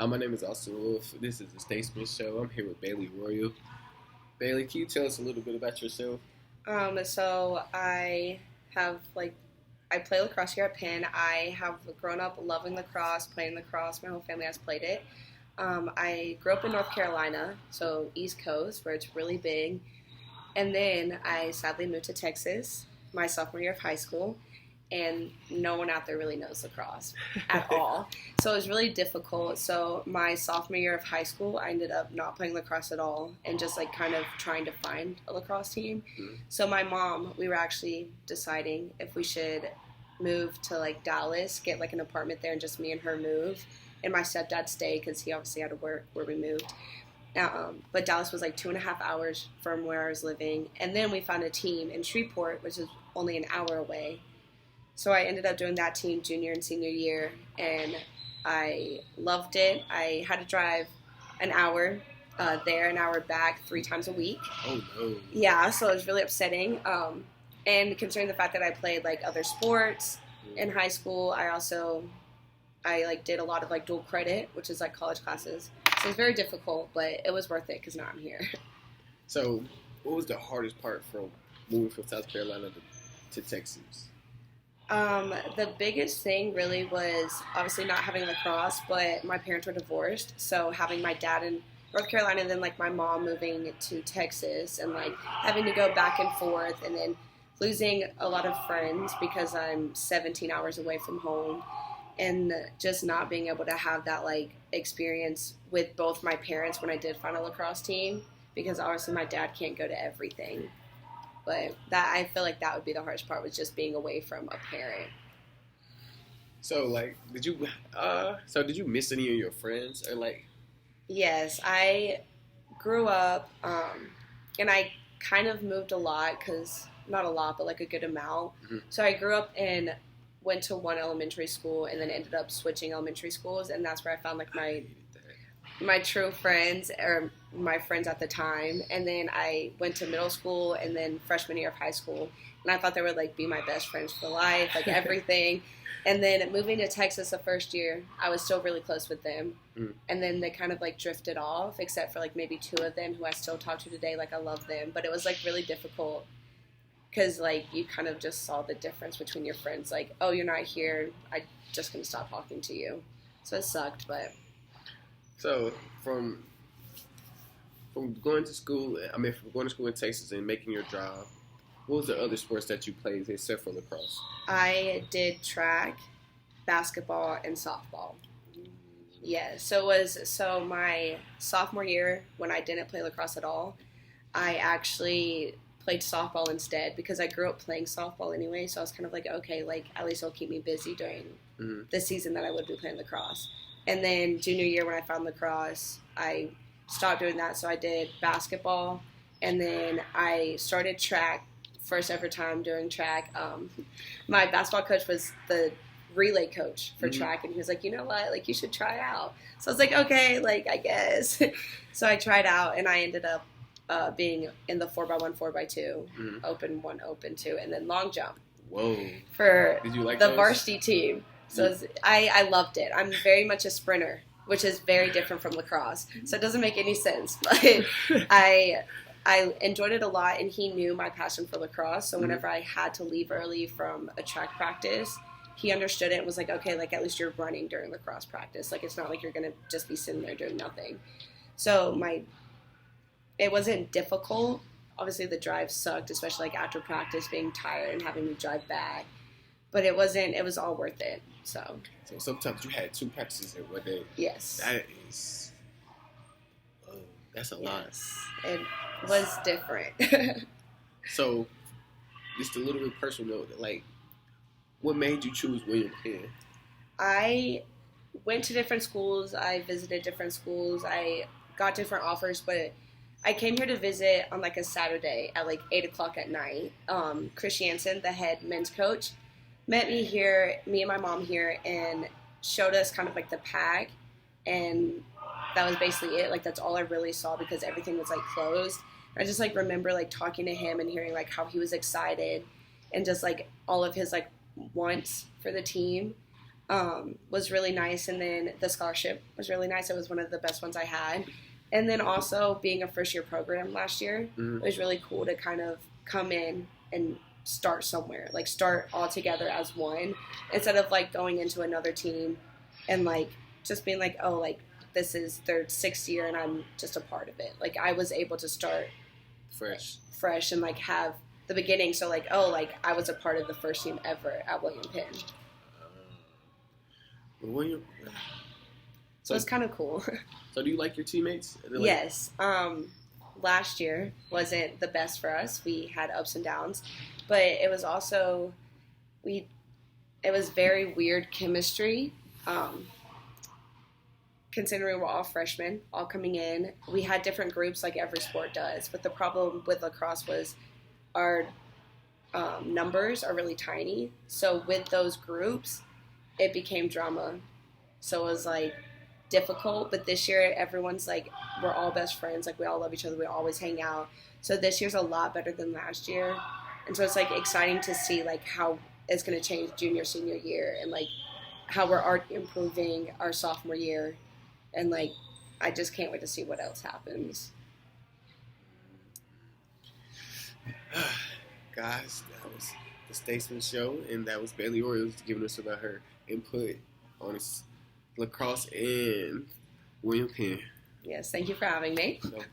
Hi, my name is Austin Wolf. This is the Statesman Show. I'm here with Bailee Royal. Bailee, can you tell us a little bit about yourself? So I have I play lacrosse here at Penn. I have grown up loving lacrosse, playing lacrosse. My whole family has played it. I grew up in North Carolina, so East Coast, where it's really big. And then I sadly moved to Texas my sophomore year of high school, and no one out there really knows lacrosse at all. So it was really difficult. So my sophomore year of high school, I ended up not playing lacrosse at all and just kind of trying to find a lacrosse team. Mm-hmm. So my mom, we were actually deciding if we should move to Dallas, get an apartment there, and just me and her move. And my stepdad stay because he obviously had to work where we moved. But Dallas was 2.5 hours from where I was living. And then we found a team in Shreveport, which is only an hour away. So I ended up doing that team junior and senior year, and I loved it. I had to drive an hour there, an hour back 3 times a week. Oh, no. Yeah, so it was really upsetting. And considering the fact that I played other sports in high school, I did a lot of dual credit, which is college classes. So it was very difficult, but it was worth it because now I'm here. So, what was the hardest part from moving from South Carolina to Texas? The biggest thing really was obviously not having lacrosse, but my parents were divorced, so having my dad in North Carolina and then my mom moving to Texas and having to go back and forth, and then losing a lot of friends because I'm 17 hours away from home, and just not being able to have that experience with both my parents when I did find a lacrosse team, because obviously my dad can't go to everything. But that, I feel that would be the hardest part, was just being away from a parent. So, did you miss any of your friends? Or, Yes, I grew up, and I kind of moved a lot, not a lot, but a good amount. Mm-hmm. So I grew up and went to one elementary school and then ended up switching elementary schools, and that's where I found my true friends, or my friends at the time. And then I went to middle school and then freshman year of high school, and I thought they would be my best friends for life, everything. And then moving to Texas the first year, I was still really close with them. And then they kind of drifted off, except for maybe 2 of them who I still talk to today. I love them, but it was really difficult because you kind of just saw the difference between your friends. Oh, you're not here, I'm just gonna stop talking to you. So it sucked. But So, from going to school, from going to school in Texas and making your drive, what was the other sports that you played except for lacrosse? I did track, basketball, and softball. Yeah, so my sophomore year, when I didn't play lacrosse at all, I actually played softball instead because I grew up playing softball anyway. So I was kind of okay, at least it'll keep me busy during the season that I would be playing lacrosse. And then junior year, when I found lacrosse, I stopped doing that. So I did basketball, and then I started track. First ever time doing track. My basketball coach was the relay coach for track, and he was you know what, you should try out. So I was okay, I guess. So I tried out, and I ended up being in the 4x1, 4x2, open 1, open 2, and then long jump. Whoa! For Did you like the those? varsity team. So I loved it. I'm very much a sprinter, which is very different from lacrosse. So it doesn't make any sense, but I enjoyed it a lot, and he knew my passion for lacrosse. So whenever I had to leave early from a track practice, he understood it and was okay, at least you're running during lacrosse practice. It's not you're going to just be sitting there doing nothing. So it wasn't difficult. Obviously the drive sucked, especially after practice, being tired and having to drive back. But it was all worth it. So sometimes you had 2 practices in one day. Yes. That's a lot. It was different. So, just a little bit personal note, what made you choose William Penn? I went to different schools. I visited different schools. I got different offers, but I came here to visit on a Saturday at 8 o'clock at night. Chris Jansen, the head men's coach, met me here, me and my mom here, and showed us kind of the pack, and that was basically it. That's all I really saw because everything was closed. I just remember talking to him and hearing how he was excited and just all of his wants for the team. was really nice. And then the scholarship was really nice. It was one of the best ones I had. And then also being a first year program last year, it was really cool to kind of come in and start somewhere, like start all together as one, instead of like going into another team and like just being like, oh, like this is their 6th year and I'm just a part of it. Like I was able to start fresh and like have the beginning. So like, oh, like I was a part of the first team ever at William Penn. So it's kind of cool. So do you like your teammates? Yes. Last year wasn't the best for us. We had ups and downs, but it was also it was very weird chemistry. Considering we're all freshmen, all coming in, we had different groups like every sport does. But the problem with lacrosse was our numbers are really tiny. So with those groups, it became drama. So it was like difficult. But this year, everyone's like, we're all best friends. Like we all love each other. We always hang out. So this year's a lot better than last year. And so it's like exciting to see like how it's going to change junior, senior year, and like how we're improving our sophomore year. And like, I just can't wait to see what else happens. Guys, that was the Statesman Show, and that was Bailee Orioles giving us about her input on lacrosse and William Penn. Yes, thank you for having me. No problem.